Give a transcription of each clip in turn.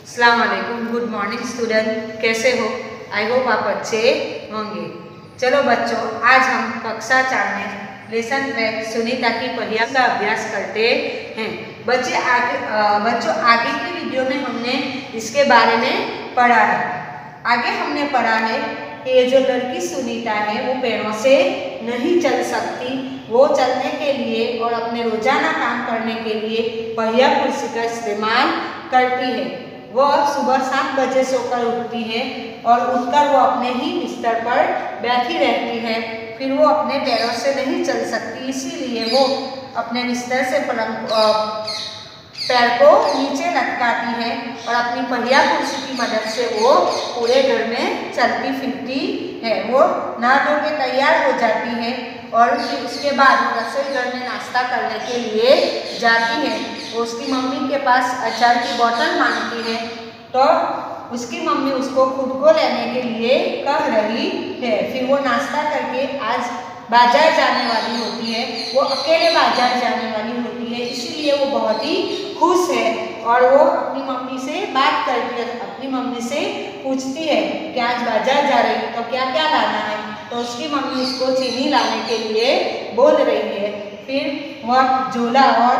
अस्सलाम वालेकुम, good morning student. कैसे हो? आई होप आप अच्छे होंगे। चलो बच्चों, आज हम कक्षा 4 में लेसन ट्रैक सुनीता की पहिया का अभ्यास करते हैं। बच्चों आगे की वीडियो में हमने इसके बारे में पढ़ा है। आगे हमने पढ़ा है कि ये जो लड़की सुनीता है वो पैरों से नहीं चल सकती। वो चलने के लिए और अपने रोजाना काम करने के लिए पहिया कुर्सी का इस्तेमाल करती है। वह सुबह 7 बजे सोकर उठती है और उठकर वो अपने ही बिस्तर पर बैठी रहती है। फिर वो अपने पैरों से नहीं चल सकती, इसीलिए वो अपने बिस्तर से पैर को नीचे लटकाती है और अपनी पहिया कुर्सी की मदद से वो पूरे घर में चलती फिरती है। वो नहा धो के तैयार हो जाती है और फिर उसके बाद रसोई घर में नाश्ता करने के लिए जाती है। वो उसकी मम्मी के पास अचार की बोतल मांगती है तो उसकी मम्मी उसको खुद को लेने के लिए कह रही है। फिर वो नाश्ता करके आज बाजार जाने वाली होती है। वो अकेले बाजार जाने वाली होती है, इसीलिए वो बहुत ही खुश है और वो अपनी मम्मी से बात करती है। अपनी मम्मी से पूछती है कि आज बाजार जा रही है तो क्या क्या लाना है। तो उसकी मम्मी उसको चीनी लाने के लिए बोल रही है। फिर वह झोला और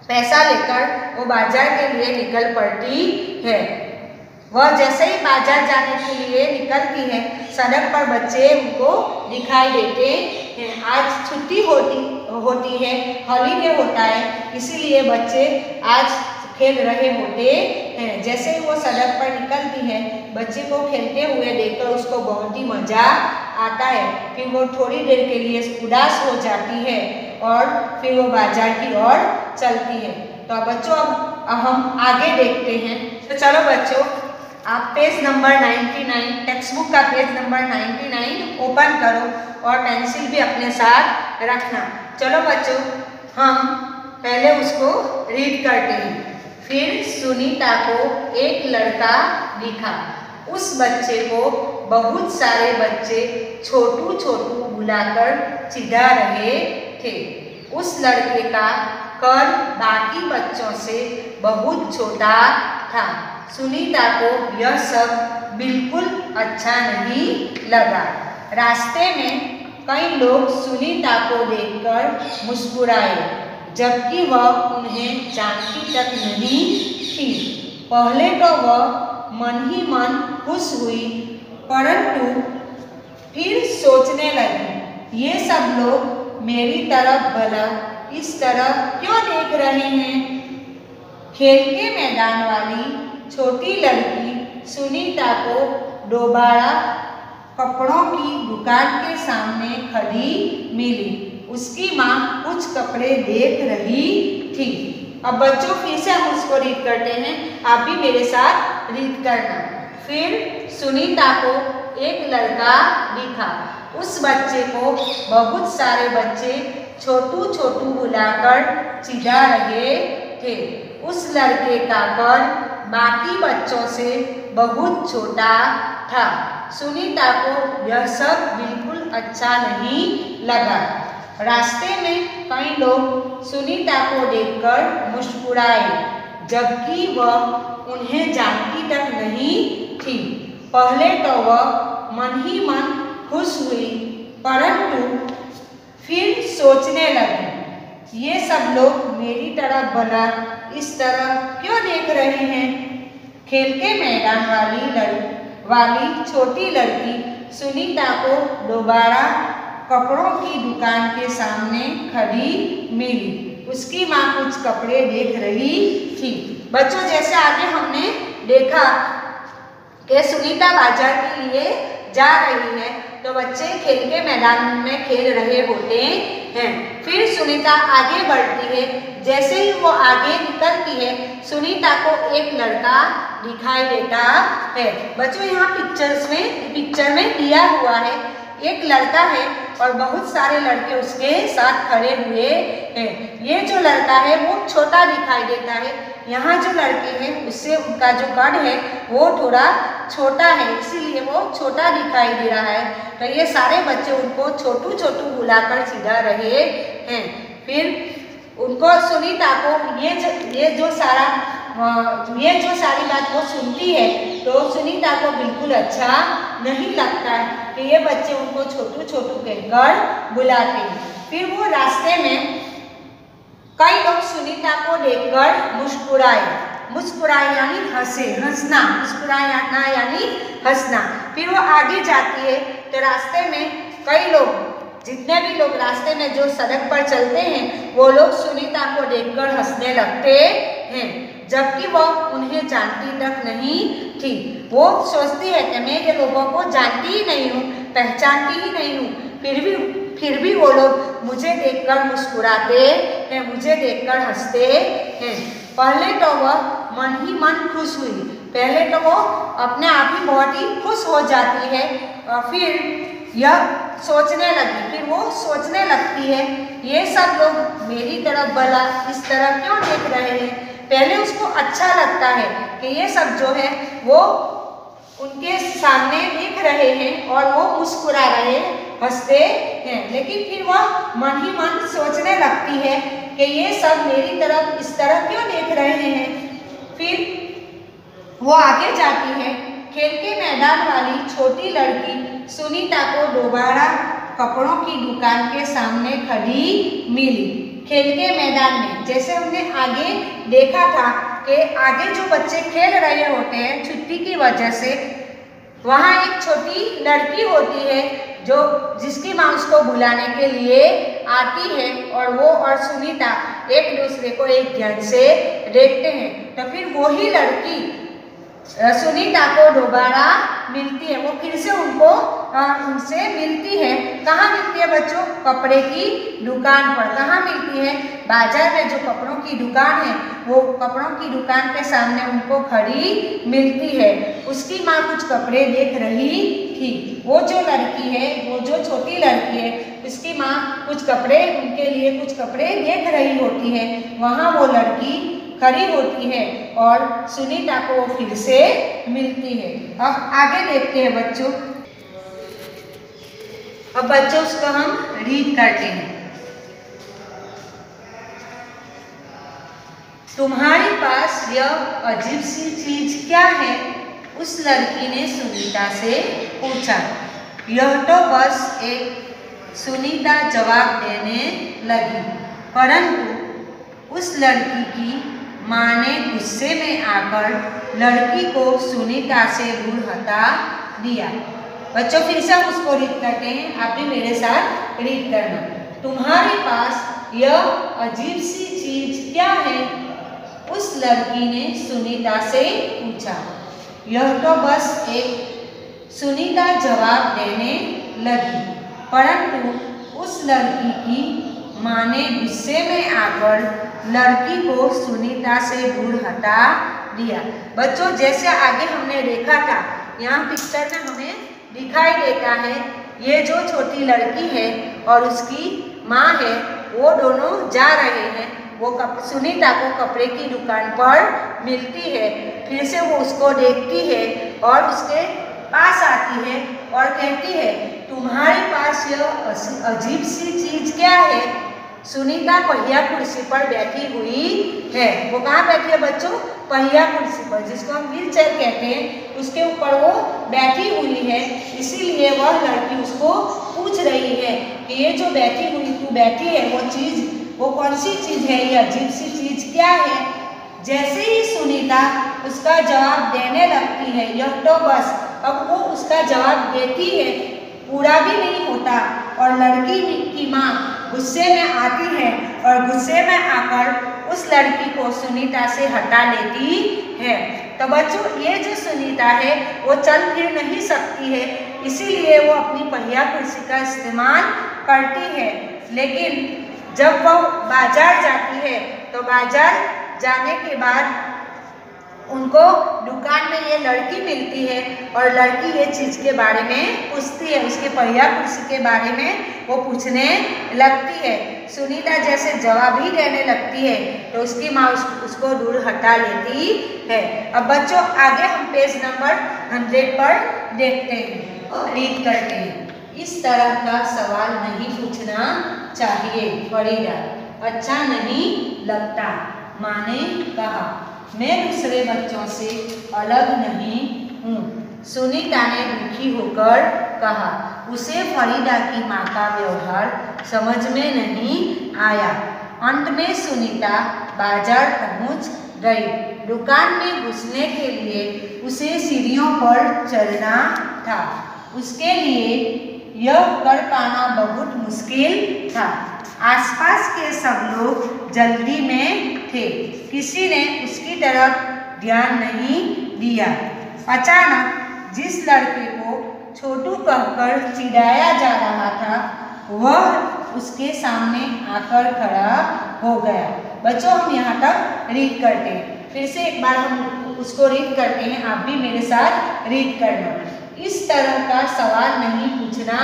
पैसा लेकर वो बाजार के लिए निकल पड़ती है। वह जैसे ही बाजार जाने के लिए निकलती है, सड़क पर बच्चे उनको दिखाई देते हैं। आज छुट्टी होती है, हॉलीडे होता है, इसीलिए बच्चे आज खेल रहे होते हैं। जैसे ही वो सड़क पर निकलती है, बच्चे को खेलते हुए देखकर उसको बहुत ही मजा आता है। फिर वो थोड़ी देर के लिए उदास हो जाती है और फिर वो बाजार की ओर चलती है। तो बच्चों अब हम आगे देखते हैं। तो चलो बच्चों, आप पेज नंबर 99 टेक्स्ट बुक का पेज नंबर 99 ओपन करो और पेंसिल भी अपने साथ रखना। चलो बच्चों, हम पहले उसको रीड करते हैं। फिर सुनीता को एक लड़का दिखा। उस बच्चे को बहुत सारे बच्चे छोटू छोटू बुलाकर चिढ़ा रहे थे। उस लड़के का कद बाकी बच्चों से बहुत छोटा था। सुनीता को यह सब बिल्कुल अच्छा नहीं लगा। रास्ते में कई लोग सुनीता को देखकर मुस्कुराए, जबकि वह उन्हें जानती तक नहीं थी। पहले तो वह मन ही मन खुश हुई, परंतु फिर सोचने लगी, ये सब लोग मेरी तरफ भला इस तरह क्यों देख रहे हैं। खेल के मैदान वाली छोटी लड़की सुनीता को दोबारा कपड़ों की दुकान के सामने खड़ी मिली। उसकी माँ कुछ कपड़े देख रही थी। अब बच्चों फिर से हम उसको रीड करते हैं, आप भी मेरे साथ रीड करना। फिर सुनीता को एक लड़का दिखा। उस बच्चे को बहुत सारे बच्चे छोटू छोटू बुलाकर चिढ़ा रहे थे। उस लड़के का कद बाकी बच्चों से बहुत छोटा था। सुनीता को यह सब बिल्कुल अच्छा नहीं लगा। रास्ते में कई लोग सुनीता को देखकर मुस्कुराए, जबकि वह उन्हें जानती तक नहीं थी। पहले तो वह मन ही मन खुश हुई, परंतु फिर सोचने लगी, ये सब लोग मेरी तरफ भला इस तरह क्यों देख रहे हैं। खेल के मैदान वाली छोटी लड़की सुनीता को दोबारा कपड़ों की दुकान के सामने खड़ी मिली। उसकी माँ कुछ कपड़े देख रही थी। बच्चों, जैसे आगे हमने देखा कि सुनीता बाजार के लिए जा रही है, तो बच्चे खेल के मैदान में खेल रहे होते हैं। फिर सुनीता आगे बढ़ती है। जैसे ही वो आगे निकलती है, सुनीता को एक लड़का दिखाई देता है। बच्चों, यहाँ पिक्चर में दिया हुआ है, एक लड़का है और बहुत सारे लड़के उसके साथ खड़े हुए हैं। ये जो लड़का है वो छोटा दिखाई देता है। यहाँ जो लड़के हैं उससे उनका जो कद है वो थोड़ा छोटा है, इसीलिए वो छोटा दिखाई दे रहा है। तो ये सारे बच्चे उनको छोटू छोटू बुलाकर चिढ़ा रहे हैं। फिर उनको सुनीता को ये जो सारा ये जो सारी बात वो सुनती है तो सुनीता को बिल्कुल अच्छा नहीं लगता है कि ये बच्चे उनको छोटू छोटू कहकर बुलाते हैं। फिर वो रास्ते में कई लोग सुनीता को देखकर मुस्कुराए यानी हंसे, हंसना, मुस्कुराना यानी हंसना। फिर वो आगे जाती है तो रास्ते में कई लोग, जितने भी लोग रास्ते में जो सड़क पर चलते हैं वो लोग सुनीता को देखकर हंसने लगते हैं, जबकि वह उन्हें जानती तक नहीं थी। वो सोचती है कि मैं ये लोगों को जानती ही नहीं हूँ, पहचानती ही नहीं हूँ, फिर भी वो लोग मुझे देखकर मुस्कुराते हैं, मुझे देखकर हंसते हैं। पहले तो वह मन ही मन खुश हुई, पहले तो वो अपने आप ही बहुत ही खुश हो जाती है और फिर वो सोचने लगती है ये सब लोग मेरी तरफ भला इस तरह क्यों देख रहे हैं। पहले उसको अच्छा लगता है कि ये सब जो है वो उनके सामने देख रहे हैं और वो मुस्कुरा रहे, हंसते हैं, लेकिन फिर वह मन ही मन सोचने लगती है कि ये सब मेरी तरफ इस तरह क्यों देख रहे हैं। फिर वो आगे जाती है। खेल के मैदान वाली छोटी लड़की सुनीता को दोबारा कपड़ों की दुकान के सामने खड़ी मिली। खेल के मैदान में जैसे हमने आगे देखा था कि आगे जो बच्चे खेल रहे होते हैं छुट्टी की वजह से, वहाँ एक छोटी लड़की होती है जिसकी माँ उसको बुलाने के लिए आती है और वो और सुनीता एक दूसरे को एक ध्यान से देखते हैं। तो फिर वही लड़की सुनीता को दोबारा मिलती है, वो फिर से उनसे मिलती है। कहाँ मिलती है बच्चों? कपड़े की दुकान पर। कहाँ मिलती है? बाजार में जो कपड़ों की दुकान है वो कपड़ों की दुकान के सामने उनको खड़ी मिलती है। उसकी माँ कुछ कपड़े देख रही थी। वो जो लड़की है, वो जो छोटी लड़की है, उसकी माँ उनके लिए कुछ कपड़े देख रही होती है। वहाँ वो लड़की खड़ी होती है और सुनीता को वो फिर से मिलती है। अब आगे देखते हैं बच्चों। अब बच्चों उसको हम रीड करते हैं। तुम्हारे पास यह अजीब सी चीज क्या है? उस लड़की ने सुनीता से पूछा। यह तो बस एक, सुनीता जवाब देने लगी, परंतु उस लड़की की माँ ने गुस्से में आकर लड़की को सुनीता से दूर हटा दिया। बच्चों फिर से हम उसको रीड करते हैं, आप भी मेरे साथ रीड करना। तुम्हारे पास यह अजीब सी चीज क्या है? उस लड़की ने सुनीता से पूछा। यह तो बस एक, सुनीता जवाब देने लगी, परंतु उस लड़की की माँ ने गुस्से में आकर लड़की को सुनीता से दूर हटा दिया। बच्चों जैसे आगे हमने देखा था, यहाँ पिक्चर में हमें दिखाई देता है ये जो छोटी लड़की है और उसकी माँ है, वो दोनों जा रहे हैं। वो सुनीता को कपड़े की दुकान पर मिलती है, फिर से वो उसको देखती है और उसके पास आती है और कहती है तुम्हारे पास यह अजीब सी चीज क्या है? सुनीता पहिया कुर्सी पर बैठी हुई है। वो कहाँ बैठी है बच्चों? पहिया कुर्सी पर, जिसको हम व्हील चेयर कहते हैं, उसके ऊपर वो बैठी हुई है। इसीलिए वह लड़की उसको पूछ रही है कि ये जो तू बैठी है वो कौन सी चीज है? ये अजीब सी चीज क्या है? जैसे ही सुनीता उसका जवाब देने लगती है, यह तो बस, अब वो उसका जवाब देती है, पूरा भी नहीं होता और लड़की की माँ गुस्से में आती है और गुस्से में आकर उस लड़की को सुनीता से हटा लेती है। तो बच्चों ये जो सुनीता है वो चल फिर नहीं सकती है, इसीलिए वो अपनी पहिया कुर्सी का इस्तेमाल करती है। लेकिन जब वो बाजार जाती है तो बाजार जाने के बाद उनको दुकान में ये लड़की मिलती है और लड़की ये चीज़ के बारे में पूछती है, उसके पहिया कुर्सी के बारे में वो पूछने लगती है। सुनीता जैसे जवाब ही देने लगती है तो उसकी माँ उसको दूर हटा लेती है। अब बच्चों आगे हम पेज नंबर 100 पर देखते हैं और रीड करते हैं। इस तरह का सवाल नहीं पूछना चाहिए फरीदा, अच्छा नहीं लगता, माँ ने कहा। मैं दूसरे बच्चों से अलग नहीं हूँ। सुनीता ने दुखी होकर कहा। उसे फरीदा की माँ का व्यवहार समझ में नहीं आया। अंत में सुनीता बाजार पहुँच गई। दुकान में घुसने के लिए उसे सीढ़ियों पर चढ़ना था। उसके लिए यह कर पाना बहुत मुश्किल था। आसपास के सब लोग जल्दी में थे। किसी ने उसकी तरफ ध्यान नहीं दिया। अचानक जिस लड़के को छोटू कहकर चिढ़ाया जा रहा था वह उसके सामने आकर खड़ा हो गया। बच्चों, हम यहाँ तक रीड करते हैं। फिर से एक बार हम उसको रीड करते हैं। आप भी मेरे साथ रीड करना। इस तरह का सवाल नहीं पूछना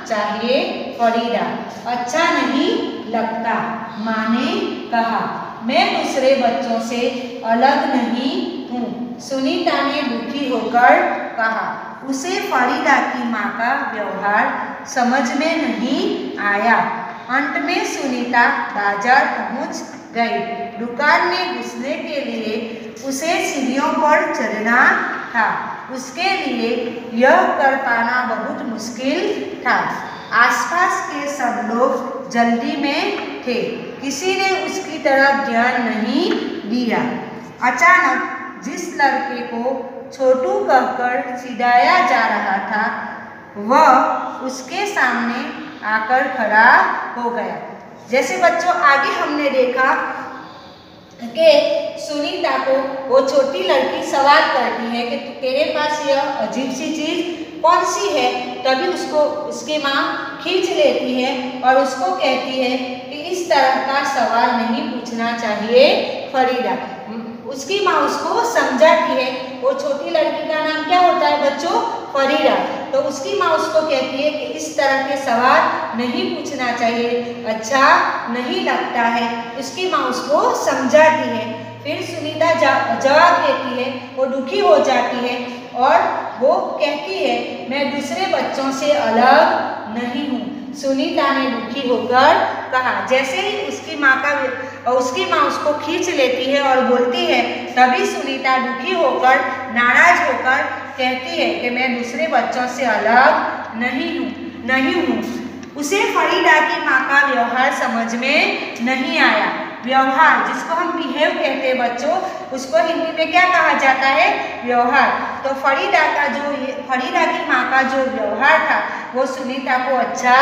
चाहिए फरीदा, अच्छा नहीं लगता। माँ ने कहा। मैं दूसरे बच्चों से अलग नहीं हूँ। सुनीता ने दुखी होकर कहा। उसे फरीदा की माँ का व्यवहार समझ में नहीं आया। अंत में सुनीता बाजार पहुँच गई। दुकान में घुसने के लिए उसे सीढ़ियों पर चढ़ना था। उसके लिए यह कर पाना बहुत मुश्किल था। आसपास के सब लोग जल्दी में थे। किसी ने उसकी तरफ ध्यान नहीं दिया। अचानक जिस लड़के को छोटू कहकर चिढ़ाया जा रहा था वह उसके सामने आकर खड़ा हो गया। जैसे बच्चों आगे हमने देखा कि सुनीता को वो छोटी लड़की सवाल करती है कि तेरे पास यह अजीब सी चीज़ कौन सी है। तभी उसको उसकी माँ खींच लेती है और उसको कहती है कि इस तरह का सवाल नहीं पूछना चाहिए फरीदा। उसकी माँ उसको समझाती है। वो छोटी लड़की का नाम क्या होता है बच्चों? फरीदा। तो उसकी माँ उसको कहती है कि इस तरह के सवाल नहीं पूछना चाहिए, अच्छा नहीं लगता है। उसकी माँ उसको समझाती है। फिर सुनीता जवाब देती है। वो दुखी हो जाती है और वो कहती है मैं दूसरे बच्चों से अलग नहीं हूँ। सुनीता ने दुखी होकर कहा। जैसे ही उसकी माँ उसको खींच लेती है और बोलती है तभी सुनीता दुखी होकर नाराज होकर कहती है कि मैं दूसरे बच्चों से अलग नहीं हूँ। उसे फरीदा की माँ का व्यवहार समझ में नहीं आया। व्यवहार जिसको हम बिहेव कहते हैं बच्चों, उसको हिंदी में क्या कहा जाता है? व्यवहार। तो फरीदा की माँ का जो व्यवहार था वो सुनीता को अच्छा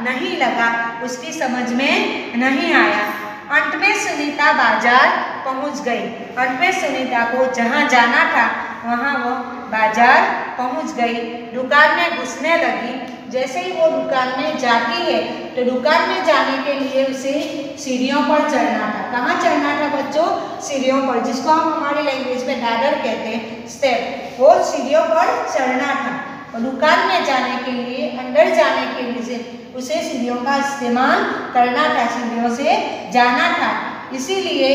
नहीं लगा, उसकी समझ में नहीं आया। अंत में सुनीता बाजार पहुँच गई। अंत में सुनीता को जहाँ जाना था वहाँ वो बाजार पहुँच गई। दुकान में घुसने लगी। जैसे ही वो दुकान में जाती है तो दुकान में जाने के लिए उसे सीढ़ियों पर चढ़ना था। कहाँ चढ़ना था बच्चों? सीढ़ियों पर, जिसको हम हमारी लैंग्वेज में लैडर कहते हैं, स्टेप। वो सीढ़ियों पर चढ़ना था और दुकान में जाने के लिए, अंदर जाने के लिए उसे सीढ़ियों का इस्तेमाल करना था, सीढ़ियों से जाना था। इसीलिए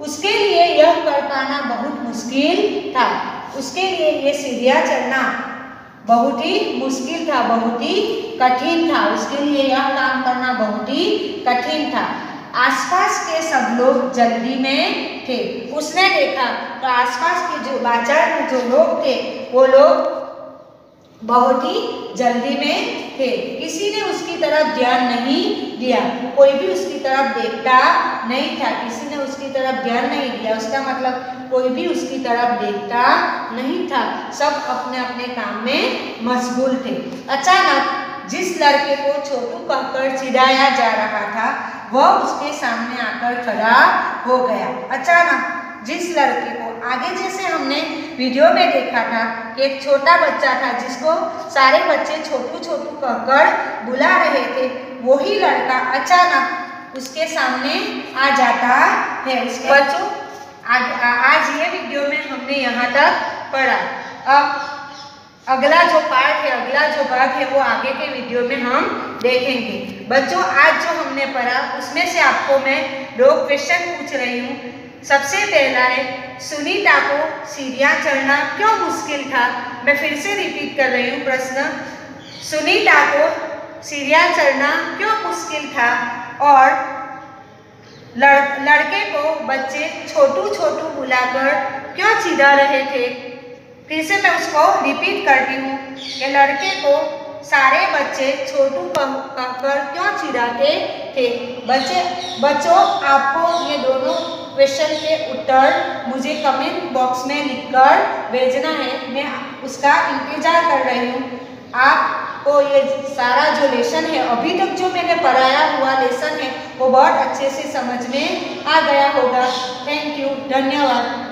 उसके लिए यह कर पाना बहुत मुश्किल था। उसके लिए ये सीढ़ियाँ चढ़ना बहुत ही मुश्किल था, बहुत ही कठिन था। उसके लिए यह काम करना बहुत ही कठिन था। आसपास के सब लोग जल्दी में थे। उसने देखा तो आसपास के जो बाजार में जो लोग थे वो लोग बहुत ही जल्दी में थे। किसी ने उसकी तरफ ध्यान नहीं दिया। कोई भी उसकी तरफ देखता नहीं था। किसी ने उसकी तरफ ध्यान नहीं दिया, उसका मतलब कोई भी उसकी तरफ देखता नहीं था। सब अपने अपने काम में मशगूल थे। अचानक जिस लड़के को छोटू कहकर चिढ़ाया जा रहा था वह उसके सामने आकर खड़ा हो गया। अचानक जिस लड़के को आगे जैसे हमने वीडियो में देखा था कि एक छोटा बच्चा था जिसको सारे बच्चे छोटू छोटू कहकर बुला रहे थे, वही लड़का अचानक उसके सामने आ जाता है। इसके बच्चों आज ये वीडियो में हमने यहाँ तक पढ़ा। अब अगला जो पार्ट है, अगला जो भाग है वो आगे के वीडियो में हम देखेंगे। बच्चों आज जो हमने पढ़ा उसमें से आपको मैं 2 क्वेश्चन पूछ रही हूँ। सबसे पहला है सुनीता को सीढ़ियाँ चढ़ना क्यों मुश्किल था? मैं फिर से रिपीट कर रही हूँ प्रश्न। सुनीता को सीढ़ियाँ चढ़ना क्यों मुश्किल था? और लड़के को बच्चे छोटू छोटू बुलाकर क्यों चिढ़ा रहे थे? फिर से मैं उसको रिपीट करती हूँ कि लड़के को सारे बच्चे छोटू कहकर क्यों चिढ़ाते थे? बच्चों आपको ये दोनों क्वेश्चन के उत्तर मुझे कमेंट बॉक्स में लिखकर भेजना है। मैं उसका इंतजार कर रही हूँ। आपको ये सारा जो लेसन है, अभी तक जो मैंने पढ़ाया हुआ लेसन है, वो बहुत अच्छे से समझ में आ गया होगा। थैंक यू, धन्यवाद।